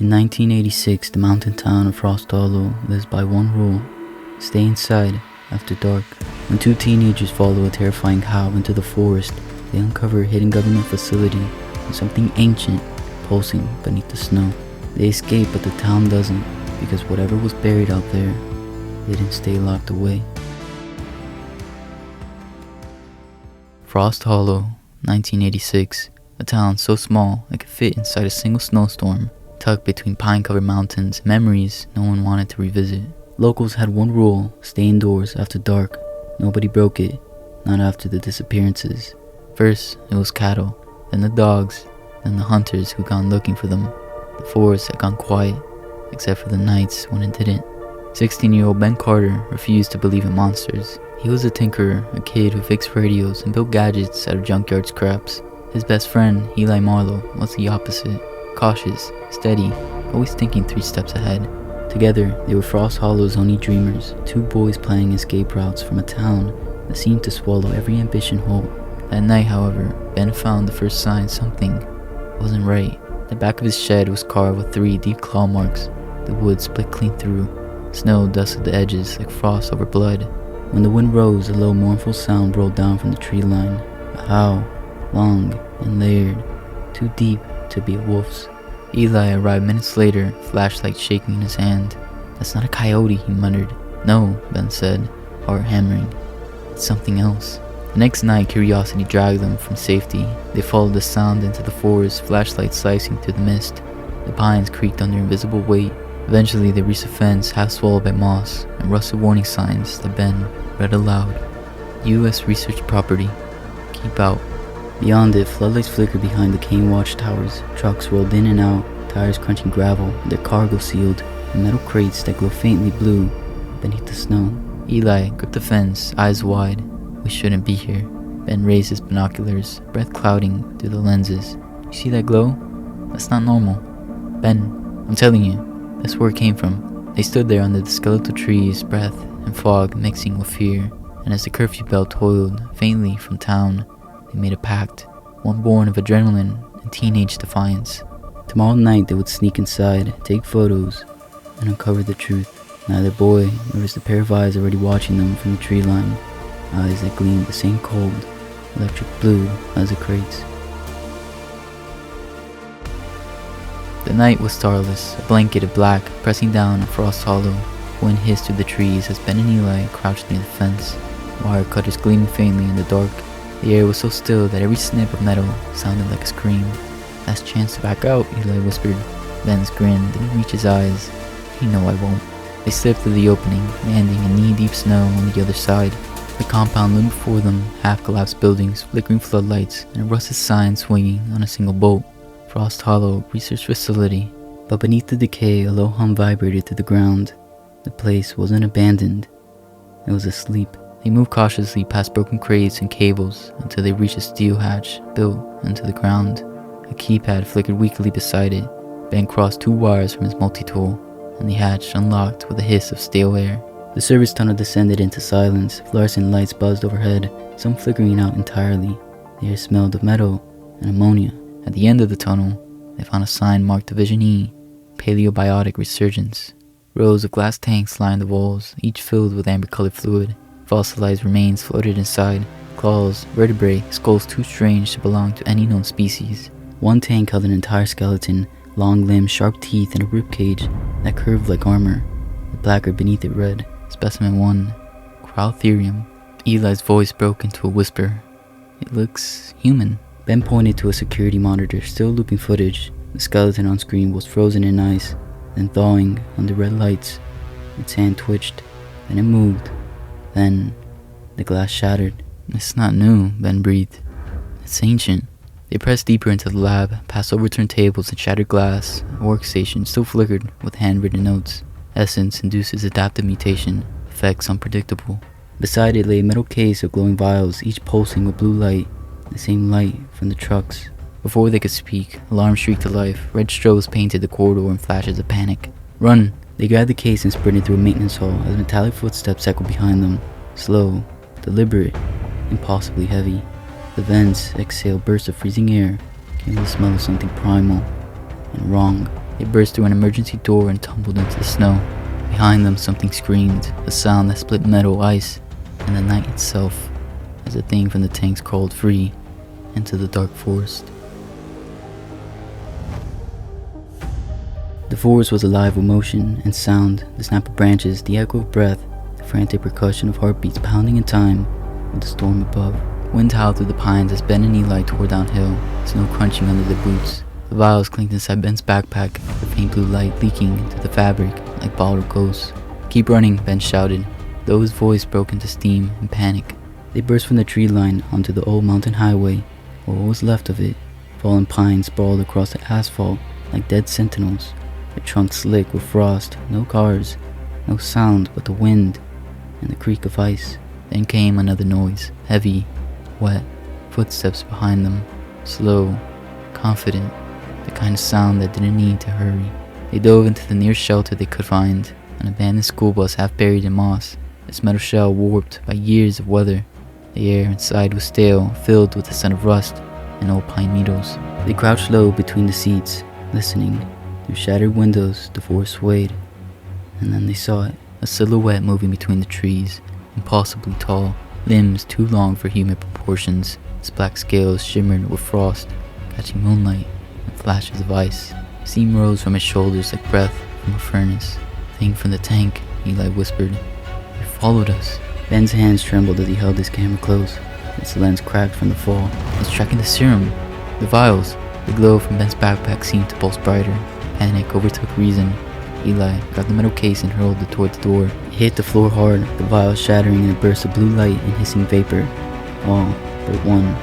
In 1986, the mountain town of Frost Hollow lives by one rule: stay inside after dark. When two teenagers follow a terrifying Howl into the forest, they uncover a hidden government facility and something ancient pulsing beneath the snow. They escape, but the town doesn't, because whatever was buried out there didn't stay locked away. Frost Hollow, 1986. A town so small it could fit inside a single snowstorm, tucked between pine-covered mountains, memories no one wanted to revisit. Locals had one rule: stay indoors after dark. Nobody broke it, not after the disappearances. First, it was cattle, then the dogs, then the hunters who gone looking for them. The forest had gone quiet, except for the nights when it didn't. 16-year-old Ben Carter refused to believe in monsters. He was a tinkerer, a kid who fixed radios and built gadgets out of junkyard scraps. His best friend, Eli Marlowe, was the opposite: cautious, steady, always thinking 3 steps ahead. Together, they were Frost Hollow's only dreamers, 2 boys planning escape routes from a town that seemed to swallow every ambition whole. That night, however, Ben found the first sign something wasn't right. The back of his shed was carved with 3 deep claw marks. The wood split clean through. Snow dusted the edges like frost over blood. When the wind rose, a low mournful sound rolled down from the tree line. A howl, long and layered, too deep to be a wolf's. Eli arrived minutes later, flashlight shaking in his hand. "That's not a coyote," he muttered. "No," Ben said, heart hammering. "It's something else." The next night, curiosity dragged them from safety. They followed the sound into the forest, flashlight slicing through the mist. The pines creaked under invisible weight. Eventually, they reached a fence half swallowed by moss and rusted warning signs that Ben read aloud. U.S. Research Property. Keep out. Beyond it, floodlights flickered behind the cane watchtowers. Trucks rolled in and out, tires crunching gravel, their cargo sealed, and metal crates that glow faintly blue beneath the snow. Eli gripped the fence, eyes wide. "We shouldn't be here." Ben raised his binoculars, breath clouding through the lenses. "You see that glow? That's not normal. Ben, I'm telling you, that's where it came from." They stood there under the skeletal trees, breath and fog mixing with fear, and as the curfew bell tolled faintly from town, they made a pact, one born of adrenaline and teenage defiance. Tomorrow night they would sneak inside, take photos, and uncover the truth. Neither boy noticed a pair of eyes already watching them from the tree line, eyes that gleamed the same cold, electric blue as the crates. The night was starless, a blanket of black pressing down on Frost Hollow. Wind hissed through the trees as Ben and Eli crouched near the fence, wire cutters gleaming faintly in the dark. The air was so still that every snip of metal sounded like a scream. "Last chance to back out," Eli whispered. Ben's grin didn't reach his eyes. "You know I won't." They slipped through the opening, landing in knee-deep snow on the other side. The compound loomed before them, half-collapsed buildings, flickering floodlights, and a rusted sign swinging on a single bolt. Frost Hollow Research Facility. But beneath the decay, a low hum vibrated through the ground. The place wasn't abandoned. It was asleep. They moved cautiously past broken crates and cables until they reached a steel hatch built into the ground. A keypad flickered weakly beside it. Ben crossed 2 wires from his multi-tool, and the hatch unlocked with a hiss of stale air. The service tunnel descended into silence. Fluorescent lights buzzed overhead, some flickering out entirely. The air smelled of metal and ammonia. At the end of the tunnel, they found a sign marked Division E, Paleobiotic Resurgence. Rows of glass tanks lined the walls, each filled with amber-colored fluid. Fossilized remains floated inside, claws, vertebrae, skulls too strange to belong to any known species. One tank held an entire skeleton, long limbs, sharp teeth, and a ribcage that curved like armor. The placard beneath it read, Specimen 1, Cryotherium. Eli's voice broke into a whisper. "It looks human." Ben pointed to a security monitor, still looping footage. The skeleton on screen was frozen in ice, then thawing under red lights. Its hand twitched, then it moved. Then, the glass shattered. "It's not new," Ben breathed. "It's ancient." They pressed deeper into the lab, past overturned tables and shattered glass. A workstation still flickered with handwritten notes. "Essence induces adaptive mutation. Effects unpredictable." Beside it lay a metal case of glowing vials, each pulsing with blue light, the same light from the trucks. Before they could speak, alarms shrieked to life. Red strobes painted the corridor in flashes of panic. "Run!" They grabbed the case and sprinted through a maintenance hall as metallic footsteps echoed behind them. Slow, deliberate, impossibly heavy. The vents exhaled bursts of freezing air, carrying the smell of something primal and wrong. They burst through an emergency door and tumbled into the snow. Behind them, something screamed, a sound that split metal, ice, and the night itself, as the thing from the tanks crawled free into the dark forest. The forest was alive with motion and sound, the snap of branches, the echo of breath, the frantic percussion of heartbeats pounding in time with the storm above. Wind howled through the pines as Ben and Eli tore downhill, snow crunching under their boots. The vials clinked inside Ben's backpack, the faint blue light leaking into the fabric like bottled ghosts. "Keep running," Ben shouted, though his voice broke into steam and panic. They burst from the tree line onto the old mountain highway, or what was left of it. Fallen pines sprawled across the asphalt like dead sentinels, their trunks slick with frost, no cars, no sound but the wind and the creak of ice. Then came another noise, heavy, wet, footsteps behind them, slow, confident, the kind of sound that didn't need to hurry. They dove into the nearest shelter they could find, an abandoned school bus half buried in moss, its metal shell warped by years of weather. The air inside was stale, filled with the scent of rust and old pine needles. They crouched low between the seats, listening. Through shattered windows, the forest swayed, and then they saw it, a silhouette moving between the trees, impossibly tall, limbs too long for human proportions. Its black scales shimmered with frost, catching moonlight and flashes of ice. Steam rose from his shoulders like breath from a furnace. "Thing from the tank," Eli whispered. "It followed us." Ben's hands trembled as he held his camera close. Its lens cracked from the fall. It's tracking the serum. The vials. The glow from Ben's backpack seemed to pulse brighter. Panic overtook reason. Eli grabbed the metal case and hurled it toward the door. It hit the floor hard, the vial shattering in a burst of blue light and hissing vapor. All but one.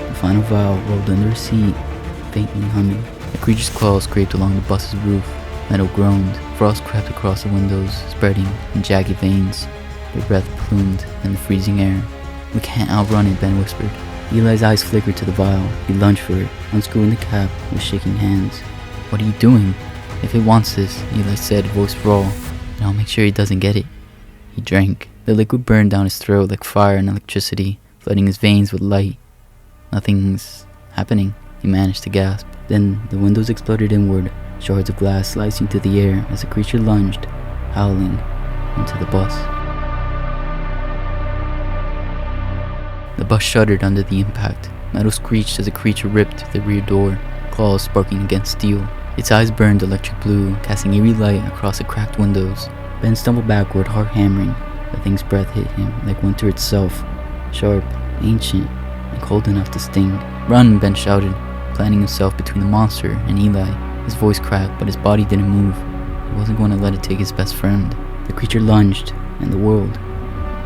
The final vial rolled under a seat, faintly humming. The creature's claws scraped along the bus's roof. Metal groaned. Frost crept across the windows, spreading in jagged veins. Their breath plumed in the freezing air. "We can't outrun it," Ben whispered. Eli's eyes flickered to the vial. He lunged for it, unscrewing the cap with shaking hands. "What are you doing?" "If it wants this," Eli said, voice raw, "then I'll make sure he doesn't get it." He drank. The liquid burned down his throat like fire and electricity, flooding his veins with light. "Nothing's happening," he managed to gasp. Then the windows exploded inward, shards of glass slicing through the air as the creature lunged, howling, into the bus. The bus shuddered under the impact. Metal screeched as the creature ripped the rear door, claws sparking against steel. Its eyes burned electric blue, casting eerie light across the cracked windows. Ben stumbled backward, heart hammering. The thing's breath hit him like winter itself, sharp, ancient, and cold enough to sting. "Run!" Ben shouted, planting himself between the monster and Eli. His voice cracked, but his body didn't move. He wasn't going to let it take his best friend. The creature lunged, and the world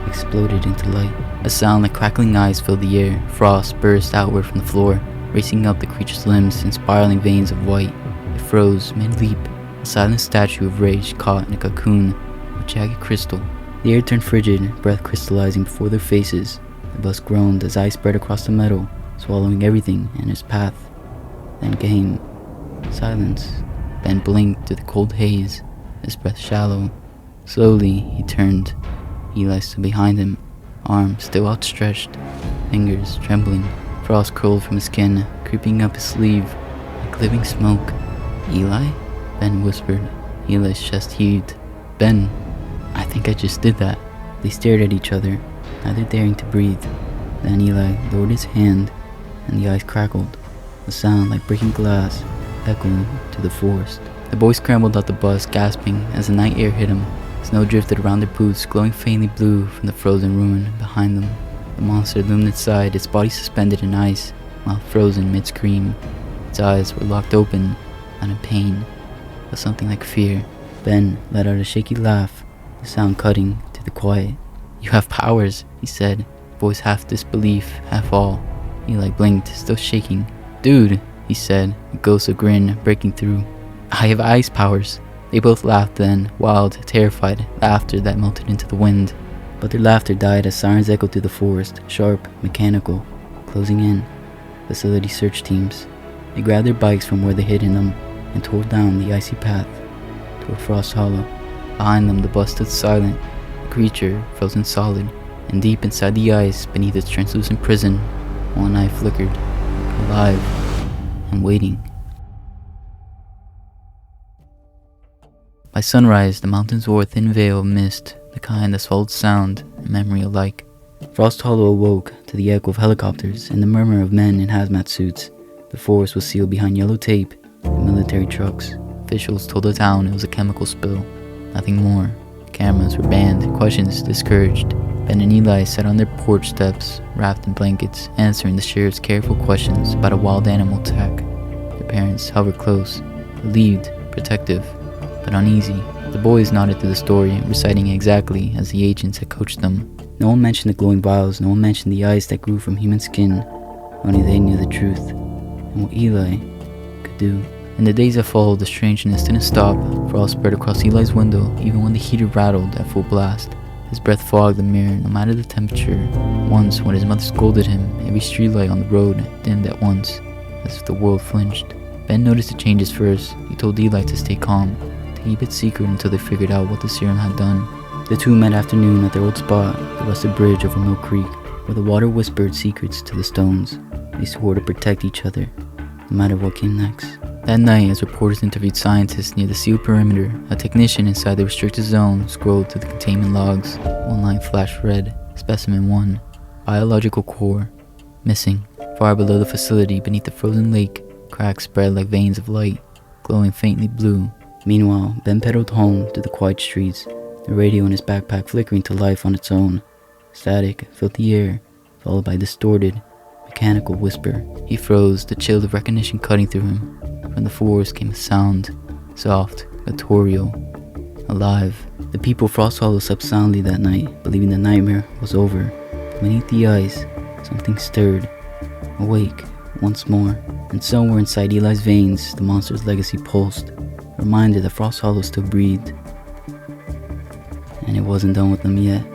exploded into light. A sound like crackling ice filled the air. Frost burst outward from the floor, racing up the creature's limbs in spiraling veins of white. It froze mid-leap, a silent statue of rage caught in a cocoon of jagged crystal. The air turned frigid, breath crystallizing before their faces. The bus groaned as ice spread across the metal, swallowing everything in its path. Then came silence. Ben blinked through the cold haze, his breath shallow. Slowly, he turned. Eli stood behind him, arms still outstretched, fingers trembling. Frost curled from his skin, creeping up his sleeve like living smoke. "Eli?" Ben whispered. Eli's chest heaved. "Ben, I think I just did that." They stared at each other, neither daring to breathe. Then Eli lowered his hand, and the ice crackled, a sound like breaking glass echoing to the forest. The boys scrambled out the bus, gasping as the night air hit them. Snow drifted around their boots, glowing faintly blue from the frozen ruin behind them. The monster loomed inside, its body suspended in ice, mouth frozen mid-scream. Its eyes were locked open, not in pain, but something like fear. Ben let out a shaky laugh, the sound cutting to the quiet. "You have powers," he said, voice half disbelief, half awe. Eli blinked, still shaking. "Dude," he said, a ghostly grin breaking through. "I have ice powers." They both laughed then, wild, terrified laughter that melted into the wind. But their laughter died as sirens echoed through the forest, sharp, mechanical, closing in. Facility search teams. They grabbed their bikes from where they hid in them and tore down the icy path toward Frost Hollow. Behind them, the bus stood silent, a creature frozen solid, and deep inside the ice, beneath its translucent prison, one eye flickered, alive and waiting. By sunrise, the mountains wore a thin veil of mist, the kind that swallowed sound and memory alike. Frost Hollow awoke to the echo of helicopters and the murmur of men in hazmat suits. The forest was sealed behind yellow tape and military trucks. Officials told the town it was a chemical spill. Nothing more. Cameras were banned, questions discouraged. Ben and Eli sat on their porch steps, wrapped in blankets, answering the sheriff's careful questions about a wild animal attack. Their parents hovered close, relieved, protective, but uneasy. The boys nodded through the story, reciting it exactly as the agents had coached them. No one mentioned the glowing vials, no one mentioned the ice that grew from human skin. Only they knew the truth, and what Eli could do. In the days that followed, the strangeness didn't stop. Frost spread across Eli's window, even when the heater rattled at full blast. His breath fogged the mirror, no matter the temperature. Once, when his mother scolded him, every streetlight on the road dimmed at once, as if the world flinched. Ben noticed the changes first. He told Eli to stay calm, to keep it secret until they figured out what the serum had done. The two met afternoon at their old spot, the rusted bridge over Mill Creek, where the water whispered secrets to the stones. They swore to protect each other, no matter what came next. That night, as reporters interviewed scientists near the sealed perimeter, a technician inside the restricted zone scrolled through the containment logs. One line flashed red. Specimen 1. Biological core. Missing. Far below the facility, beneath the frozen lake, cracks spread like veins of light, glowing faintly blue. Meanwhile, Ben pedaled home through the quiet streets, the radio in his backpack flickering to life on its own. Static filled the air, followed by distorted, mechanical whisper. He froze, the chill of recognition cutting through him. From the forest came a sound, soft, guttural, alive. The people of Frost Hollow slept soundly that night, believing the nightmare was over. Beneath the ice, something stirred, awake once more. And somewhere inside Eli's veins, the monster's legacy pulsed, a reminder that Frost Hollow still breathed. And it wasn't done with them yet.